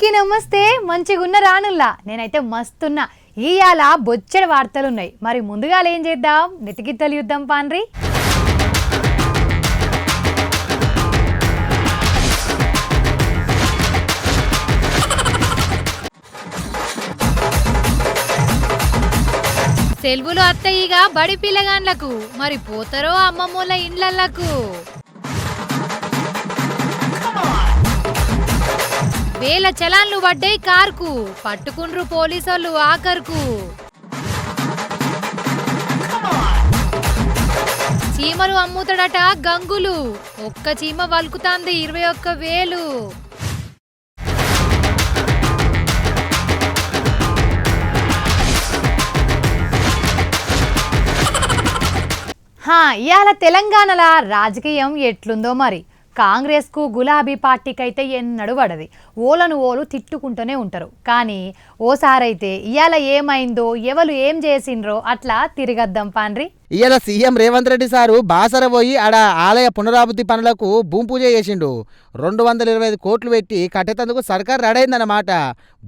అందరికీ నమస్తే. మంచిగున్న రానుల్లా నేనైతే మస్తున్నా. ఇయాల బొచ్చడి వార్తలున్నాయి. మరి ముందుగా ఏం చేద్దాం, నెతికిత్తలు యుద్ధం పాన్రి. సెల్వులు అత్తయ్యగా బడి పిల్లగాండ్లకు, మరి పోతారో అమ్మమ్మోళ్ళ ఇండ్లకు. వేల చలాన్లు పడ్డాయి కార్కు, పట్టుకుండ్రు పోలీసోళ్ళు ఆఖర్కు. చీమలు అమ్ముతాడట గంగులు, ఒక్క చీమ వలుకుతాంది 21,000. ఇవాళ తెలంగాణల రాజకీయం ఎట్లుందో మరి. కాంగ్రెస్కు గులాబీ పార్టీకైతే ఎన్నడూ పడది. ఓలను ఓలు తిట్టుకుంటూనే ఉంటారు. కానీ ఓసారైతే ఇవాళ ఏమైందో, ఎవరు ఏం చేసిండ్రో అట్లా తిరిగద్దాం పాన్రి. ఇవాళ సీఎం రేవంత్ రెడ్డి సారు బాసర పోయి ఆడ ఆలయ పునరాభివృద్ధి పనులకు భూమి పూజ చేసిండు. 225 కోట్లు పెట్టి కట్టేందుకు సర్కార్ రెడీ అయిందన్నమాట.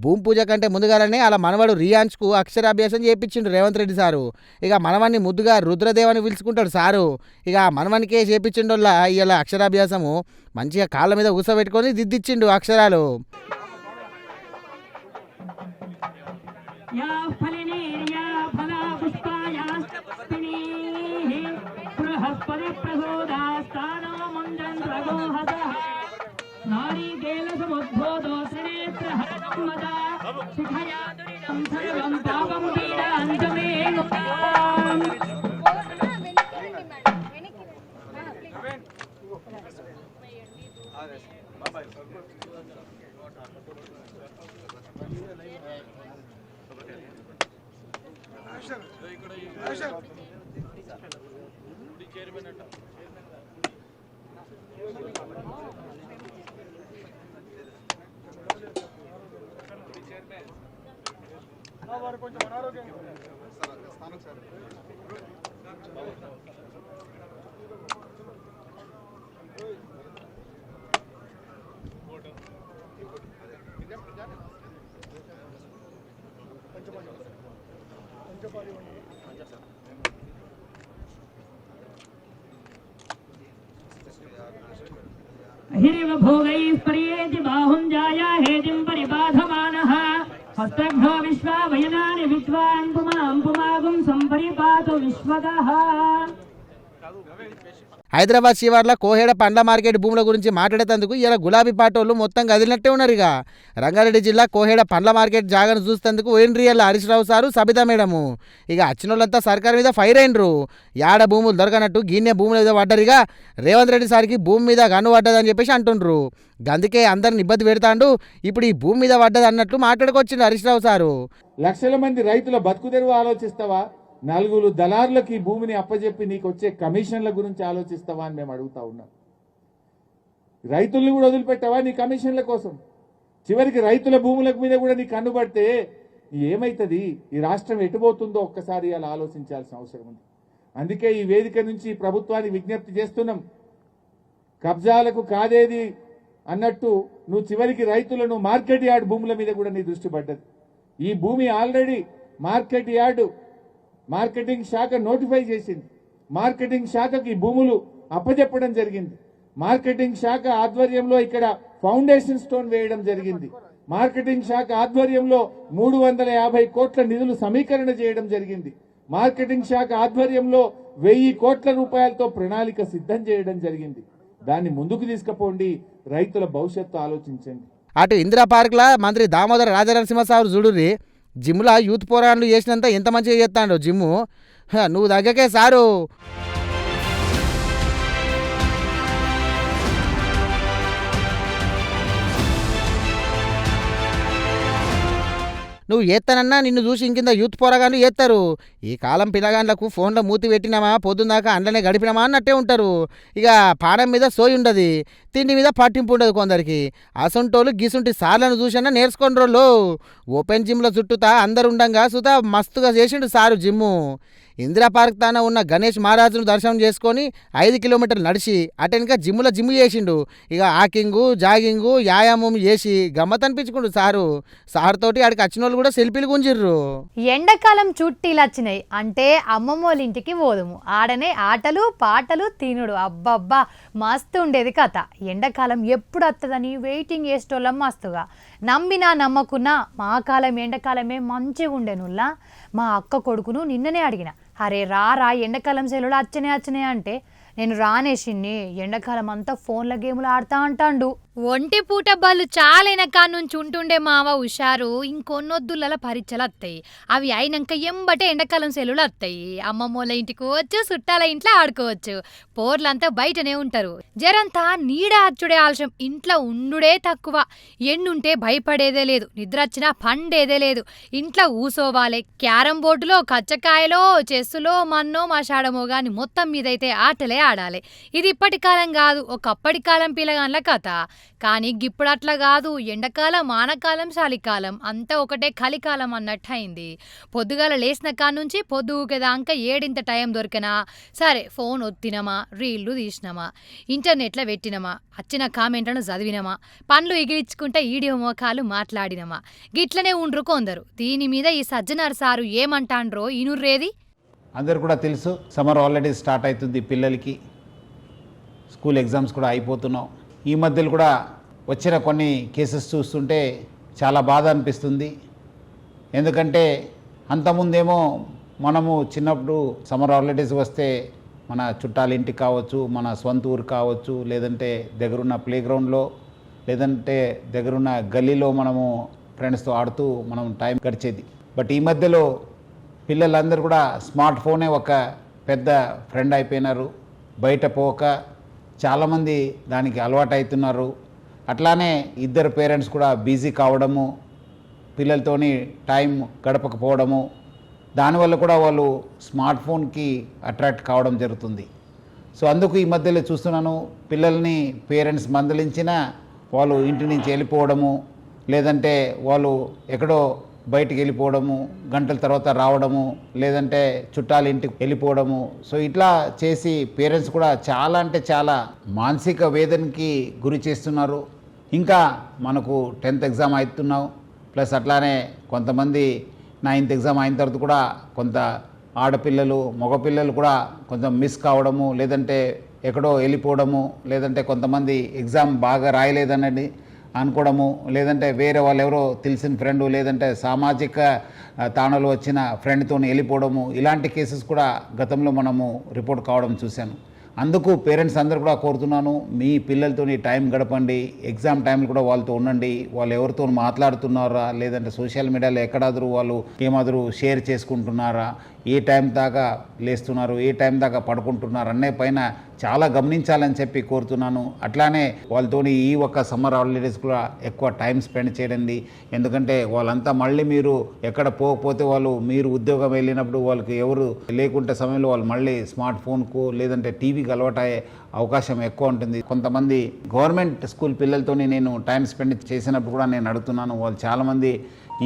భూమి పూజ కంటే ముందుగానే అలా మనవడు రియాన్స్కు అక్షరాభ్యాసం చేయించిండు రేవంత్ రెడ్డి సారు. ఇక మనవన్ని ముద్దుగా రుద్రదేవని పిలుచుకుంటాడు సారు. ఇక మనవనికే చేపించిండోళ్ళ ఇవాళ అక్షరాభ్యాసము మంచిగా కాళ్ళ మీద ఊసబెట్టుకొని దిద్దిచ్చిండు అక్షరాలు. हिरिव भोगैः पर्येति बाहुञ्जाया हेतिं परिबाधमानः हस्तभ्यो विश्वा वयनानि विद्वान् पुमां पुमागुं संपरिपातु विश्वतः. హైదరాబాద్ శివార్ల కోహేడ పండ్ల మార్కెట్ భూముల గురించి మాట్లాడేందుకు ఇలా గులాబీ పాటోళ్ళు మొత్తం కదిలినట్టే ఉన్నారు. ఇక రంగారెడ్డి జిల్లా కోహేడ పండ్ల మార్కెట్ జాగాను చూసేందుకు ఓఎన్రియల్ హరీష్ రావు సారు, సబితా మేడము ఇక వచ్చినోళ్ళంతా సర్కార్ మీద ఫైర్ అయినరు. యాడ భూములు దొరకనట్టు గిన్నె భూముల మీద పడ్డారు. ఇక రేవంత్ రెడ్డి సార్కి భూమి మీద గన్ను పడ్డదని చెప్పేసి అంటుండ్రు. అందుకే అందరిని ఇబ్బంది పెడతాండు. ఇప్పుడు ఈ భూమి మీద పడ్డది అన్నట్లు మాట్లాడుకొచ్చిండు హరీష్ రావు సారు. లక్షల మంది రైతుల బతుకు తెరువు ఆలోచిస్తావా? నలుగురు దళారులకు ఈ భూమిని అప్పజెప్పి నీకు వచ్చే కమిషన్ల గురించి ఆలోచిస్తావా అని మేము అడుగుతా ఉన్నాం. రైతుల్ని కూడా వదిలిపెట్టావా నీ కమిషన్ల కోసం? చివరికి రైతుల భూముల మీద కూడా నీ కన్నుబడితే ఏమైతుంది? ఈ రాష్ట్రం ఎటుపోతుందో ఒక్కసారి అలా ఆలోచించాల్సిన అవసరం ఉంది. అందుకే ఈ వేదిక నుంచి ప్రభుత్వానికి విజ్ఞప్తి చేస్తున్నాం. కబ్జాలకు కాదేది అన్నట్టు నువ్వు చివరికి రైతులను మార్కెట్ యార్డ్ భూముల మీద కూడా నీ దృష్టి పడ్డది. ఈ భూమి ఆల్రెడీ మార్కెట్ యార్డు మార్కెటింగ్ శాఖ నోటిఫై చేసింది. మార్కెటింగ్ శాఖకి ఈ భూములు అప్పచెప్పడం జరిగింది. మార్కెటింగ్ శాఖ ఆధ్వర్యంలో ఇక్కడ ఫౌండేషన్ స్టోన్ వేయడం జరిగింది. మార్కెటింగ్ శాఖ ఆధ్వర్యంలో 350 కోట్ల నిధులు సమీకరణ చేయడం జరిగింది. మార్కెటింగ్ శాఖ ఆధ్వర్యంలో 1000 కోట్ల రూపాయలతో ప్రణాళిక సిద్ధం చేయడం జరిగింది. దాన్ని ముందుకు తీసుకుపోండి, రైతుల భవిష్యత్తు ఆలోచించండి. అటు ఇందిరా పార్క్లా మంత్రి దామోదర రాజనరసింహ సారు చూడుర్రి, జిమ్లా యూత్ పోరాళ్ళు చేసినంత ఎంత మంచిగా చేస్తాడు జిమ్ము. నువ్వు దగ్గకే సారు. నువ్వు ఏత్తనన్నా నిన్ను చూసి ఇంకింద యూత్ పోరగాళ్ళు ఏత్తారు. ఈ కాలం పిల్లగాండ్లకు ఫోన్లో మూతి పెట్టినామా, పొద్దున్నాకా అండ్లనే గడిపినామా అన్నట్టే ఉంటారు. ఇక పానం మీద సోయి ఉండదు, తిండి మీద పట్టింపు ఉండదు కొందరికి. అసంటోళ్ళు గిసుంటి సార్లను చూసన్నా నేర్చుకోండి రోళ్ళు. ఓపెన్ జిమ్లో చుట్టూతా అందరు ఉండంగా సుతా మస్తుగా చేసిండు సారు జిమ్ము. ఇందిరా పార్క్ తాన ఉన్న గణేష్ మహారాజును దర్శనం చేసుకొని 5 కిలోమీటర్లు నడిచి అటెనక జిమ్ చేసిండు. ఇక వాకింగు జాగింగు వ్యాయామం చేసి గమ్మత్ అనిపించుకుండు సార్ తోటి ఆడికి వచ్చిన వాళ్ళు కూడా సెల్ఫీలు గుంజిర్రు. ఎండాకాలం చుట్టీలు వచ్చినాయి అంటే అమ్మమ్మోళ్ళ ఇంటికి పోదుము. ఆడనే ఆటలు పాటలు తినుడు, అబ్బబ్బా మస్తు ఉండేది కథ. ఎండాకాలం ఎప్పుడు వస్తుందని వెయిటింగ్ చేసేటోళ్ళం మస్తుగా. నమ్మినా నమ్మకున్నా మా కాలం ఎండాకాలమే మంచిగా ఉండేనుల్లా. మా అక్క కొడుకును నిన్ననే అడిగిన, అరే రా ఎండాకాలం సెలవులు వచ్చనే అంటే నేను రానేసిన్ని, ఎండాకాలం అంతా ఫోన్ల గేములు ఆడుతా అంటాండు. ఒంటి పూట బళ్ళు చాలైన కానుంచి ఉంటుండే మావ హుషారు. ఇంకొన్నొద్దుల పరీక్షలు వస్తాయి, అవి అయినాక ఎంబటే ఎండాకాలం సెలవులు వస్తాయి. అమ్మమ్మోళ్ళ ఇంటికి వచ్చు, చుట్టాల ఇంట్లో ఆడుకోవచ్చు. పోర్లంతా బయటనే ఉంటారు. జరంతా నీడ అచ్చుడే ఆలస్యం, ఇంట్లో ఉండుడే తక్కువ. ఎండుంటే భయపడేదే లేదు, నిద్ర వచ్చినా పండేదే లేదు. ఇంట్లో ఊసోవాలే. క్యారం బోర్డులో కచ్చకాయలో చెస్సులో మన్నో మాషాడమో గాని మొత్తం మీదైతే ఆటలే ఆడాలి. ఇది ఇప్పటి కాలం కాదు, ఒకప్పటి కాలం పిల్లగాన్ల కథ. కానీ గిప్పుడు అట్లా కాదు. ఎండాకాలం ఆనకాలం చలికాలం అంతా ఒకటే కలికాలం అన్నట్టు అయింది. పొద్దుగాల లేచిన కానుంచి పొద్దుకేదాకా 7 టైం దొరికినా సరే ఫోన్ ఒత్తినమా, రీళ్లు తీసినమా, ఇంటర్నెట్లో పెట్టినమా, వచ్చిన కామెంట్లను చదివినమా, పండ్లు ఎగిరించుకుంటే ఈడియో మోకాలు మాట్లాడినమా. గిట్లనే ఉండ్రు కొందరు. దీని మీద ఈ సజ్జనార్ సారు ఏమంటాండ్రో ఇనుర్రేది. అందరు కూడా తెలుసు, సమ్మర్ హాలిడేస్ స్టార్ట్ అవుతుంది పిల్లలకి, స్కూల్ ఎగ్జామ్స్ కూడా అయిపోతున్నాం. ఈ మధ్యలో కూడా వచ్చిన కొన్ని కేసెస్ చూస్తుంటే చాలా బాధ అనిపిస్తుంది. ఎందుకంటే అంతకుముందేమో మనము చిన్నప్పుడు సమ్మర్ హాలిడేస్ వస్తే మన చుట్టాల ఇంటికి కావచ్చు, మన సొంత ఊరు కావచ్చు, లేదంటే దగ్గరున్న ప్లేగ్రౌండ్లో, లేదంటే దగ్గరున్న గల్లీలో మనము ఫ్రెండ్స్తో ఆడుతూ మనం టైం గడిచేది. బట్ ఈ మధ్యలో పిల్లలందరూ కూడా స్మార్ట్ ఫోనే ఒక పెద్ద ఫ్రెండ్ అయిపోయినారు. బయట పోక చాలామంది దానికి అలవాటు అవుతున్నారు. అట్లానే ఇద్దరు పేరెంట్స్ కూడా బిజీ కావడము, పిల్లలతోని టైం గడపకపోవడము, దానివల్ల కూడా వాళ్ళు స్మార్ట్ ఫోన్కి అట్రాక్ట్ కావడం జరుగుతుంది. సో అందుకు ఈ మధ్యలో చూస్తున్నాను, పిల్లల్ని పేరెంట్స్ మందలించినా వాళ్ళు ఇంటి నుంచి వెళ్ళిపోవడము, లేదంటే వాళ్ళు ఎక్కడో బయటికి వెళ్ళిపోవడము, గంటల తర్వాత రావడము, లేదంటే చుట్టాల ఇంటికి వెళ్ళిపోవడము. సో ఇట్లా చేసి పేరెంట్స్ కూడా చాలా అంటే చాలా మానసిక వేదనకి గురి చేస్తున్నారు. ఇంకా మనకు 10th ఎగ్జామ్ అవుతున్నావు, ప్లస్ అట్లానే కొంతమంది 9th ఎగ్జామ్ అయిన తర్వాత కూడా కొంత ఆడపిల్లలు మగపిల్లలు కూడా కొంచెం మిస్ కావడము, లేదంటే ఎక్కడో వెళ్ళిపోవడము, లేదంటే కొంతమంది ఎగ్జామ్ బాగా రాయలేదన్నది అనుకోవడము, లేదంటే వేరే వాళ్ళు ఎవరో తెలిసిన ఫ్రెండు, లేదంటే సామాజిక తాణాలు వచ్చిన ఫ్రెండ్తో వెళ్ళిపోవడము, ఇలాంటి కేసెస్ కూడా గతంలో మనము రిపోర్ట్ కావడం చూశాను. అందుకు పేరెంట్స్ అందరూ కూడా కోరుతున్నాను, మీ పిల్లలతో టైం గడపండి. ఎగ్జామ్ టైంలో కూడా వాళ్ళతో ఉండండి. వాళ్ళు ఎవరితో మాట్లాడుతున్నారా, లేదంటే సోషల్ మీడియాలో ఎక్కడాದರೂ వాళ్ళు ఏమాದರೂ షేర్ చేసుకుంటున్నారా, ఏ టైం దాకా లేస్తున్నారు, ఏ టైం దాకా పడుకుంటున్నారు అనే పైన చాలా గమనించాలని చెప్పి కోరుతున్నాను. అట్లానే వాళ్ళతోని ఈ ఒక్క సమ్మర్ హాలిడేస్ కూడా ఎక్కువ టైం స్పెండ్ చేయండి. ఎందుకంటే వాళ్ళంతా మళ్ళీ మీరు ఎక్కడ పోకపోతే వాళ్ళు మీరు ఉద్యోగం వెళ్ళినప్పుడు వాళ్ళకి ఎవరు లేకుంటే సమయంలో వాళ్ళు మళ్ళీ స్మార్ట్ ఫోన్కు లేదంటే టీవీకి అలవాటయ్యే అవకాశం ఎక్కువ ఉంటుంది. కొంతమంది గవర్నమెంట్ స్కూల్ పిల్లలతో నేను టైం స్పెండ్ చేసినప్పుడు కూడా నేను అడుగుతున్నాను, వాళ్ళు చాలామంది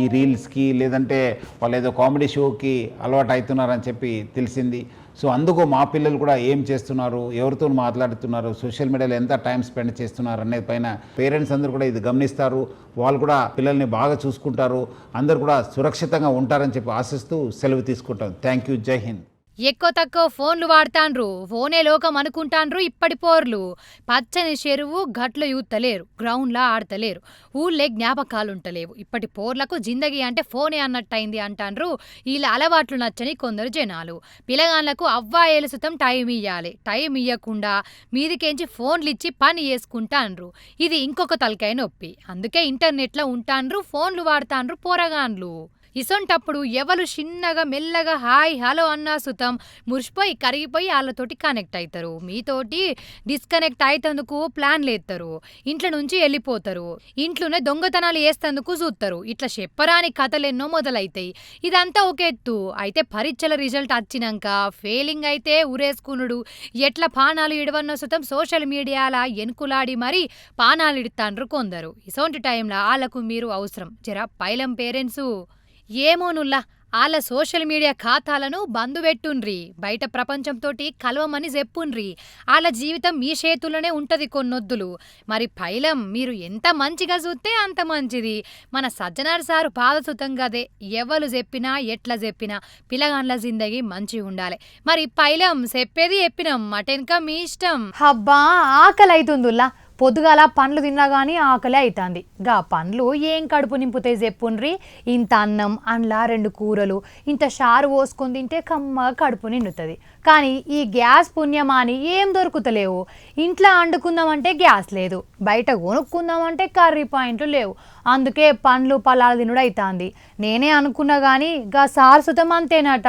ఈ రీల్స్కి లేదంటే వాళ్ళు ఏదో కామెడీ షోకి అలవాటు అవుతున్నారని చెప్పి తెలిసింది. సో అందుకు మా పిల్లలు కూడా ఏం చేస్తున్నారు, ఎవరితో మాట్లాడుతున్నారు, సోషల్ మీడియాలో ఎంత టైం స్పెండ్ చేస్తున్నారు అనేది పైన పేరెంట్స్ అందరూ కూడా ఇది గమనిస్తారు. వాళ్ళు కూడా పిల్లల్ని బాగా చూసుకుంటారు, అందరూ కూడా సురక్షితంగా ఉంటారని చెప్పి ఆశిస్తూ సెలవు తీసుకుంటాం. Thank you. జై హింద్. ఎక్కువ తక్కువ ఫోన్లు వాడతాండ్రు, ఫోనే లోకం అనుకుంటాండ్రు ఇప్పటి పోర్లు. పచ్చని చెరువు గట్లు యూత్తలేరు, గ్రౌండ్లా ఆడతలేరు, ఊళ్ళే జ్ఞాపకాలుంటలేవు. ఇప్పటి పోర్లకు జిందగీ అంటే ఫోనే అన్నట్టయింది అంటాండ్రు ఇలా అలవాట్లు నచ్చని కొందరు జనాలు. పిల్లగాళ్లకు అవ్వా ఏలుసుతం టైం ఇయ్యాలి, టైం ఇయ్యకుండా మీదికేంచి ఫోన్లు ఇచ్చి పని చేసుకుంటాండ్రు. ఇది ఇంకొక తలకాయ నొప్పి. అందుకే ఇంటర్నెట్లో ఉంటాండ్రు, ఫోన్లు వాడతాండ్రు పోరగాన్లు. ఇసొంటప్పుడు ఎవరు చిన్నగా మెల్లగా హాయ్ హలో అన్నా సుతం మురిసిపోయి కరిగిపోయి వాళ్ళతోటి కనెక్ట్ అవుతారు. మీతోటి డిస్కనెక్ట్ అయితందుకు ప్లాన్లు ఎత్తారు, ఇంట్లో నుంచి వెళ్ళిపోతారు, ఇంట్లోనే దొంగతనాలు వేస్తందుకు చూస్తారు. ఇట్లా చెప్పరాని కథలెన్నో మొదలైతాయి. ఇదంతా ఒక ఎత్తు అయితే పరీక్షల రిజల్ట్ వచ్చినాక ఫెయిలింగ్ అయితే ఉరేసుకునుడు, ఎట్లా పానాలు ఇడవన్న సుతం సోషల్ మీడియాల ఎనుకులాడి మరీ పానాలు ఇడతాండ్రు కొందరు. ఇసొంటి టైంలో వాళ్ళకు మీరు అవసరం. జర పైలం పేరెంట్సు ఏమోనుల్లా వాళ్ళ సోషల్ మీడియా ఖాతాలను బంద్ పెట్టుండ్రి, బయట ప్రపంచంతోటి కలవమని చెప్పుండ్రి. వాళ్ళ జీవితం మీ చేతుల్లోనే ఉంటది కొన్నొద్దులు. మరి పైలం మీరు ఎంత మంచిగా చూస్తే అంత మంచిది. మన సజ్జనార్ సారు పాదసుతం గదే, ఎవరు చెప్పినా ఎట్లా చెప్పినా పిల్లగాండ్ల జిందగీ మంచిగా ఉండాలి. మరి పైలం చెప్పేది చెప్పినాం, మటెన్క మీ ఇష్టం. హబ్బా ఆకలి అవుతుందిలా, పొద్దుగాల పండ్లు తిన్నా కానీ ఆకలి అవుతుంది. గా పండ్లు ఏం కడుపు నింపుతాయి చెప్పుండ్రి. ఇంత అన్నం, అండ్లా 2 కూరలు, ఇంత చారు పోసుకొని తింటే కమ్మ కడుపు నిండుతుంది. కానీ ఈ గ్యాస్ పుణ్యమాని ఏం దొరుకుతలేవు. ఇంట్లో వండుకుందామంటే గ్యాస్ లేదు, బయట కొనుక్కుందామంటే కర్రీ పాయింట్లు లేవు. అందుకే పండ్లు పలాలు తినుడు అవుతుంది. నేనే అనుకున్నా కానీ గా సారసుతం అంతేనట.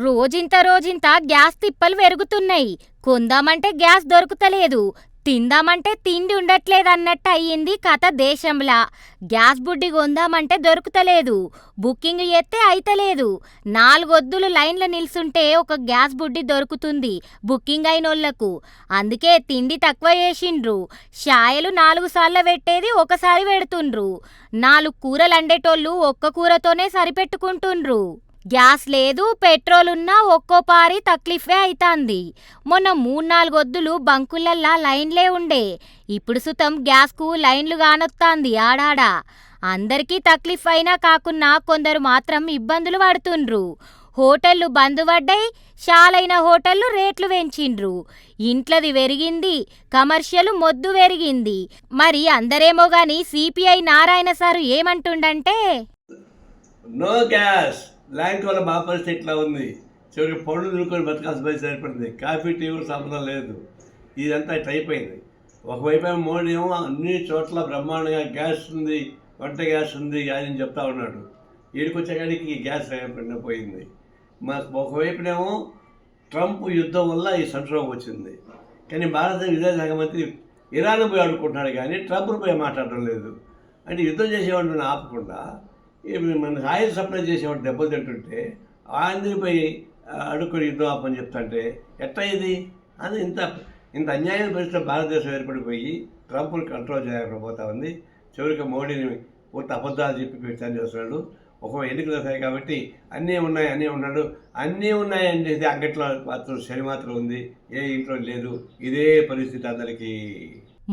రోజింత గ్యాస్ తిప్పలు పెరుగుతున్నాయి. కొందామంటే గ్యాస్ దొరుకుతలేదు, తిందామంటే తిండి ఉండట్లేదన్నట్టు అయ్యింది కథ దేశంలా. గ్యాస్ బుడ్డి కొందామంటే దొరుకుతలేదు, బుకింగ్ చేస్తే అయితలేదు. 4 వద్దులు లైన్లో నిల్చుంటే ఒక గ్యాస్ బుడ్డి దొరుకుతుంది బుకింగ్ అయినోళ్లకు. అందుకే తిండి తక్కువ చేసిండ్రు. షాయలు 4 సార్లు పెట్టేది ఒకసారి పెడుతుండ్రు. 4 కూరలు అండేటోళ్ళు ఒక్క కూరతోనే సరిపెట్టుకుంటుండ్రు. గ్యాస్ లేదు, పెట్రోల్ ఉన్నా ఒక్కో పారి తక్లీఫే అయితాంది. మొన్న 3-4 వద్దులు బంకులల్లా లైన్లే ఉండే, ఇప్పుడు సుతం గ్యాస్కు లైన్లు కానొత్తాంది ఆడాడా. అందరికీ తక్లీఫ్ అయినా కాకున్నా కొందరు మాత్రం ఇబ్బందులు పడుతుండ్రు. హోటళ్లు బంద్ పడ్డాయి, షాలైన హోటళ్లు రేట్లు పెంచిండ్రు. ఇంట్లది పెరిగింది, కమర్షియల్ మొద్దు పెరిగింది. మరి అందరేమో గాని సిపిఐ నారాయణ సారు ఏమంటుండంటే, నో గ్యాస్ ల్యాండ్ వల్ల మా పరిస్థితి ఇట్లా ఉంది. చివరికి పనులు దొరుకుని బతకాల్సిన పరిస్థితి సరిపడింది. కాఫీ టీ కూడా సంబంధం లేదు. ఇదంతా ఇట్లా అయిపోయింది. ఒకవైపు మోడీ ఏమో అన్ని చోట్ల బ్రహ్మాండంగా గ్యాస్ ఉంది, వంట గ్యాస్ ఉంది అని చెప్తా ఉన్నాడు. వీడికి వచ్చేకాడికి గ్యాస్ లేకుండా పోయింది. ఒకవైపునేమో ట్రంప్ యుద్ధం వల్ల ఈ సంక్షోభం వచ్చింది. కానీ భారత విదేశాంగ మంత్రి ఇరాన్ పోయి అడుక్కుంటున్నాడు కానీ ట్రంప్ను పోయి మాట్లాడడం లేదు. అంటే యుద్ధం చేసేవాడిని ఆపకుండా మన ఆయిల్ సప్లై చేసేవాడు దెబ్బలు తింటుంటే ఆంధ్రపై అడుక్కుని యుద్ధం ఆపని చెప్తుంటే ఎట్లా ఇది అని ఇంత అన్యాయం పరిస్థితి భారతదేశం ఏర్పడిపోయి ట్రంప్ను కంట్రోల్ చేయకపోతా ఉంది. చివరికి మోడీని పూర్తి అబద్ధాలు చెప్పి ప్రచారం చేస్తున్నాడు. ఒక ఎన్నికలు వస్తాయి కాబట్టి అన్నీ ఉన్నాడు. అన్నీ ఉన్నాయని చెప్పి అంగట్లో మాత్రం శని మాత్రం ఉంది, ఏ ఇంట్లో లేదు. ఇదే పరిస్థితి అందరికీ.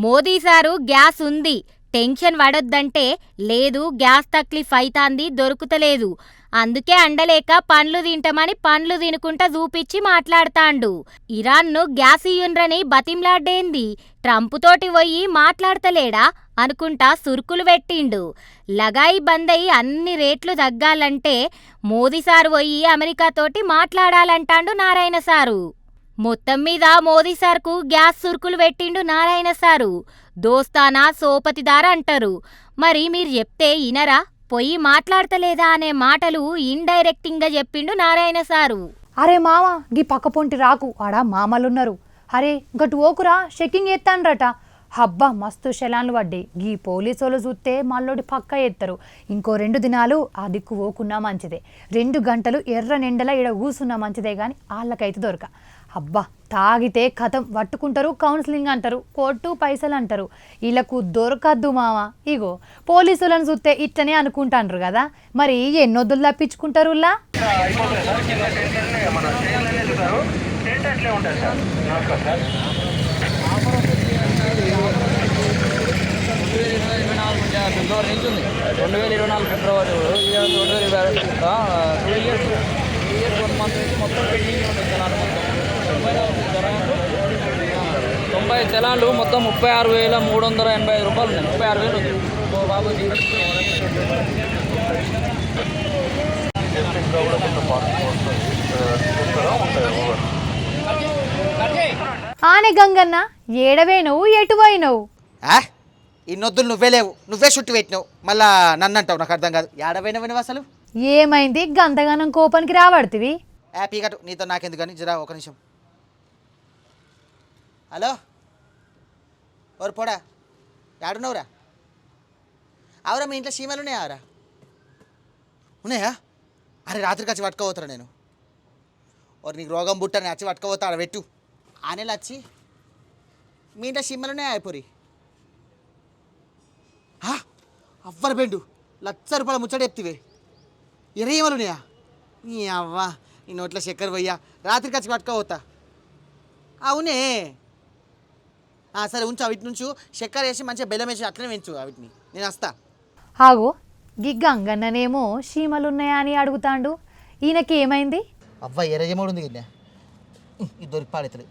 మోదీ సారు గ్యాస్ ఉంది టెన్షన్ పడొద్దంటే లేదు, గ్యాస్ తక్లీఫ్ అయితాంది, దొరుకుతలేదు. అందుకే అండలేక పండ్లు తింటామని పండ్లు తినుకుంటా చూపించి మాట్లాడతాండు. ఇరాన్ను గ్యాస్ ఇయ్యుండ్రని బతిమ్లాడ్డేంది, ట్రంప్ తోటి పోయి మాట్లాడతలేడా అనుకుంటా సురుకులు పెట్టిండు. లగాయి బందయి అన్ని రేట్లు తగ్గాలంటే మోదీ సారు పోయి అమెరికాతోటి మాట్లాడాలంటాండు నారాయణ సారు. మొత్తం మీద మోదీ సార్కు గ్యాస్ సురుకులు పెట్టిండు నారాయణ సారు. దోస్తానా సోపతిదార అంటారు. మరి మీరు చెప్తే ఇనరా, పొయ్యి మాట్లాడతలేదా అనే మాటలు ఇండైరెక్టింగ్గా చెప్పిండు నారాయణ సారు. అరే మామ గీ పక్క పొంటి రాకు, ఆడ మామలున్నారు. అరే గటు ఓకురా, చెక్కింగ్ ఎత్తాన్రట. హబ్బా మస్తు శలాన్లు పడ్డాయి. గీ పోలీసోళ్ళు చూస్తే మళ్ళోడి పక్క ఎత్తారు. ఇంకో 2 దినాలు ఆ దిక్కు ఓకున్నా మంచిదే. 2 గంటలు ఎర్ర నిండల ఈడ కూసున్నా మంచిదే కానీ వాళ్ళకైతే దొరక. అబ్బా తాగితే కథం పట్టుకుంటారు, కౌన్సిలింగ్ అంటారు, కోర్టు పైసలు అంటారు. వీళ్ళకు దొరకద్దు మామ. ఇగో పోలీసులను చూస్తే ఇట్టనే అనుకుంటాండ్రు కదా, మరి ఎన్నొద్దులు తప్పించుకుంటారు. ఫిబ్రవరి నుంచి ఉంది, 2024 ఫిబ్రవరి 2026 2 ఇయర్స్ 1 మంత్ నుంచి మొత్తం పెండింగ్ ఉంది చలాన్లు. మొత్తం 90 చలాన్లు మొత్తం 36,385 రూపాయలు ఉన్నాయి. 36,000 ఉంది. బాబు ఆనే గంగన్న ఏడవేనవు, ఎటువైనవు? ఇన్నొద్దులు నువ్వే లేవు, నువ్వే చుట్టు పెట్టినావు, మళ్ళా నన్ను అంటావు. నాకు అర్థం కాదు, ఏడవైనవు అసలు. ఏమైంది గంతగానం కోపానికి రాబడుతుంది? పీకటు నీతో నాకెందుకు కానీ జరా ఒక నిమిషం. హలో ఓరు పోడా, ఏడున్నావురా? అవురా మీ ఇంట్లో చీమలు ఉన్నాయా? అవరా ఉన్నాయా? అరే రాత్రికి వచ్చి పట్టుకోపోతారా నేను? ఓరు నీకు రోగం బుట్టని వచ్చి పట్టుకోపోతా, ఆడ పెట్టు. ఆనేలు వచ్చి మీ ఇంట్లో చీమలు ఉన్నాయా? అయిపోరి అవ్వరు బెండు 1,00,000 రూపాయల ముచ్చట చెప్తివే. 20 ఉన్నాయా? ఈ అవ్వా ఈ నోట్ల చక్కెర పోయ్యా రాత్రికి వచ్చి పట్టుకోవతా అవునే సరే ఉంచు వీటి నుంచి చక్కెర వేసి మంచిగా బెల్లం వేసి అట్లనే పెంచు వీటిని నేను వస్తా. ఆగు గిగ్గంగన్ననేమో చీమలున్నాయా అని అడుగుతాండు. ఈయనకి ఏమైంది? అవ్వ ఎర్రజమోడు ఉంది గిన్నె ఇది దొరికి పాడేస్తాడు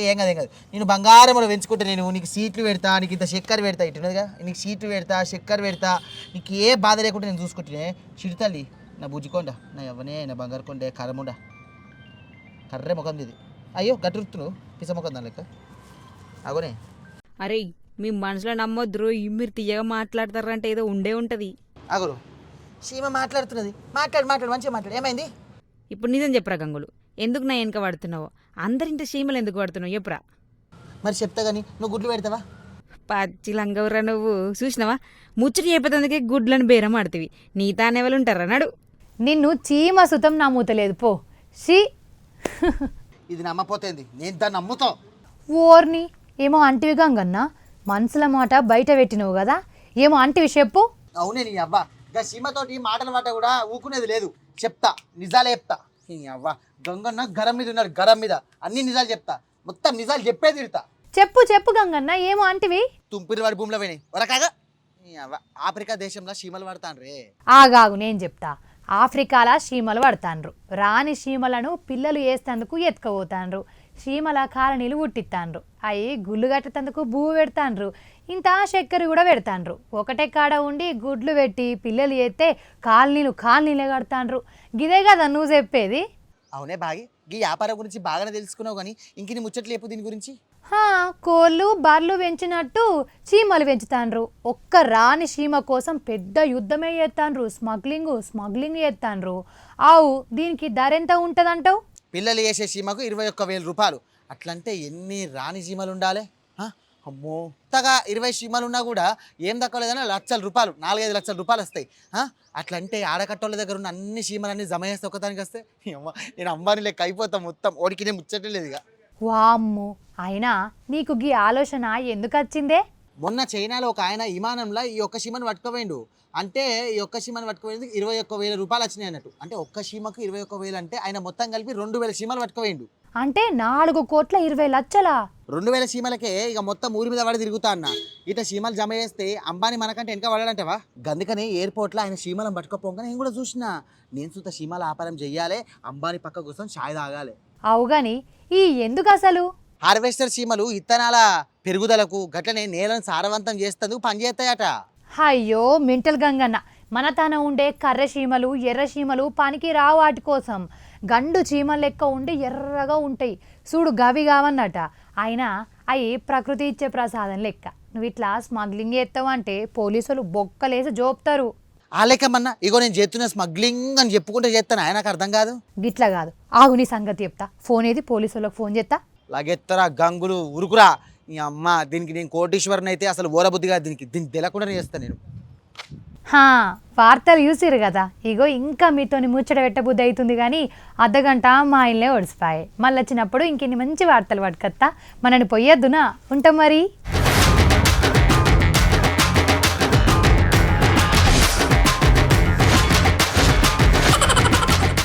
ఏం కాదు నేను బంగారం కూడా పెంచుకుంటా. నేను నీకు సీట్లు పెడతా, నీకు ఇంత చక్కెర పెడతా, ఇటున్నదిగా నీకు సీట్లు పెడతా, చక్కెర పెడతా, నీకు ఏ బాధ లేకుండా నేను చూసుకుంటున్నా. చిరుతల్లి నా బుజ్జికొండ నా ఎవ్వనే నా బంగారు కొండే కర్రముండ కర్రే ముఖం ఇది. అయ్యో గట్టురుతును పిస ముఖం దాని లెక్క అగోనే. అరే మీ మనసులో నమ్మొద్దురు, మీరు తీయగా మాట్లాడతారంటే ఏదో ఉండే ఉంటుంది. అగరు సీమ మాట్లాడుతున్నది, మాట్లాడు మంచిగా మాట్లాడు. ఏమైంది ఇప్పుడు నిజం చెప్పరా గంగులు, ఎందుకు నా వెనక పడుతున్నావు? అందరింట చీమలు ఎందుకు పడుతున్నావు చెప్పురా. మరి చెప్తా కానీ నువ్వు గుడ్లు పెడతావా? పచ్చి లంగవరా నువ్వు, చూసినావా ముచ్చటి చెప్పేందుకే గుడ్లను బేరం ఆడుతుంది. నీ తానెవరు ఉంటారా నడు. నిన్ను చీమ సుతం నమ్ముతలేదు పో. షీ ఇది నమ్మపోతేంది, నేను దాన్ని నమ్ముతా. ఓర్ని ఏమో అంటివి గంగన్న, మనసుల మాట బయట పెట్టినవు కదా, ఏమో అంటివి చెప్పు. అవునే నీ అవ్వ గా సీమతోటి మాటల మాట కూడా ఊకునేది లేదు. చెప్తా నిజాలే చెప్తా. నీ అవ్వ గంగన్న గరం మీద ఉన్నాడు, గరం మీద అన్ని నిజాలు చెప్తా, మొత్తం నిజాలు చెప్పే తిడతా. చెప్పు గంగన్న ఏమో అంటివి. తుంపిరి వాడి భూమిలో పోయినాయి వరకాగా. నీ అవ్వ ఆఫ్రికా దేశంలో చీమలు పడతాండ్రే. ఆగాగు నేను చెప్తా. ఆఫ్రికాల చీమలు పడతాండ్రు, రాని చీమలను పిల్లలు వేస్తేందుకు ఎత్తుకపోతాండ్రు, చీమల కాలనీలు పుట్టిస్తాండ్రు, అవి గుళ్ళు కట్టేందుకు భూ పెడతాండ్రు, ఇంత చక్కెర కూడా పెడతాండ్రు. ఒకటే కాడ ఉండి గుడ్లు పెట్టి పిల్లలు చేస్తే కాలనీలే కడతాండ్రు. గిదే కదా నువ్వు చెప్పేది? అవునే బాగి ఈ వ్యాపారం గురించి బాగానే తెలుసుకున్నావు కానీ ఇంక నీ ముచ్చట్లు చెప్పు దీని గురించి. కోళ్ళు బర్రెలు పెంచినట్టు చీమలు పెంచుతాండ్రు. ఒక్క రాని చీమ కోసం పెద్ద యుద్ధమే చేస్తాండ్రు, స్మగ్లింగ్ చేస్తాండ్రు. ఆవు దీనికి ధర ఎంత ఉంటుందంటావు? పిల్లలు వేసే చీమకు 21,000 రూపాయలు. అట్లంటే ఎన్ని రాని చీమలు ఉండాలి? అమ్మో కొత్తగా 20 చీమలు ఉన్నా కూడా ఏం దక్కలేదన్నా లక్షల రూపాయలు, 4-5 లక్షల రూపాయలు వస్తాయి. అట్లంటే ఆడకట్టోళ్ళ దగ్గర ఉన్న అన్ని చీమలన్నీ జమ చేస్తే ఒకదానికి వస్తే నేను అంబానీ లెక్క అయిపోతాం మొత్తం. ఓడికి నేను ముచ్చట్లేదు ఇక. వామ్మో, అయినా నీకు గీ ఆలోచన ఎందుకు వచ్చిందే? మొన్న చైనాలో ఒక ఆయన విమానంలో ఈ ఒక్క చీమను పట్టుకోవేయండు. అంటే ఈ ఒక్క చీమను పట్టుకోవేందుకు 21,000 రూపాయలు వచ్చినాయి అన్నట్టు. అంటే ఒక్క చీమకు 21,000 అంటే ఆయన మొత్తం కలిపి 2,000 చీమలు పట్టుకోవేయండు. అంటే 4,20,00,000. 2,000 చీమలకే ఇక మొత్తం ఊరి మీద పడి తిరుగుతా అన్న. ఇట్లా చీమలు జమ చేస్తే అంబానీ మనకంటే వెనక పడాడంటవా? గందుకని ఎయిర్పోర్ట్లో ఆయన చీమలను పట్టుకోపోగా నేను కూడా చూసిన. నేను సుత చీమల వ్యాపారం చెయ్యాలి, అంబానీ పక్క కోసం ఛాయ్ తాగాలి. అవుగాని ఈ ఎందుకు అసలు? హార్వెస్టర్ చీమలు ఇత్తనాల పెరుగుదలకు గట్లనే నేలను సారవంతం చేస్తేందుకు పనిచేస్తాయట. అయ్యో మెంటల్ గంగన్న, మన తన ఉండే కర్ర చీమలు ఎర్ర చీమలు పనికి రావు వాటి కోసం. గండు చీమలు లెక్క ఉండి ఎర్రగా ఉంటాయి చూడు, గవి కావన్నట. అయినా అవి ప్రకృతి ఇచ్చే ప్రసాదం లెక్క. నువ్వు ఇట్లా స్మగ్లింగ్ చేస్తావు అంటే పోలీసులు బొక్కలేసి జోపుతారు. ఆ లెక్కమన్నా ఇగో నేను చేస్తున్న స్మగ్లింగ్ అని చెప్పుకుంటే చేస్తాను, ఆయనకు అర్థం కాదు. గిట్లా కాదు, ఆగు నీ సంగతి చెప్తా. ఫోన్ ఏది? పోలీసులకు ఫోన్ చేస్తా. లాగెత్తరా గంగులు ఉరుకురా. ఈ అమ్మ దీనికి నేను కోటీశ్వరుని అయితే అసలు ఓరబుద్ధిగా దీనికి తెలియకుండా చేస్తాను నేను. వార్తలు చూసిరు కదా, ఇగో ఇంకా మీతోని ముచ్చట పెట్టబుద్ధి అవుతుంది కానీ అర్ధగంట మా ఇల్లే ఒడిసిపోయాయి. మళ్ళీ వచ్చినప్పుడు ఇంకెన్ని మంచి వార్తలు పట్టుకొస్తా. మనని పోయేద్దునా? ఉంటాం మరి.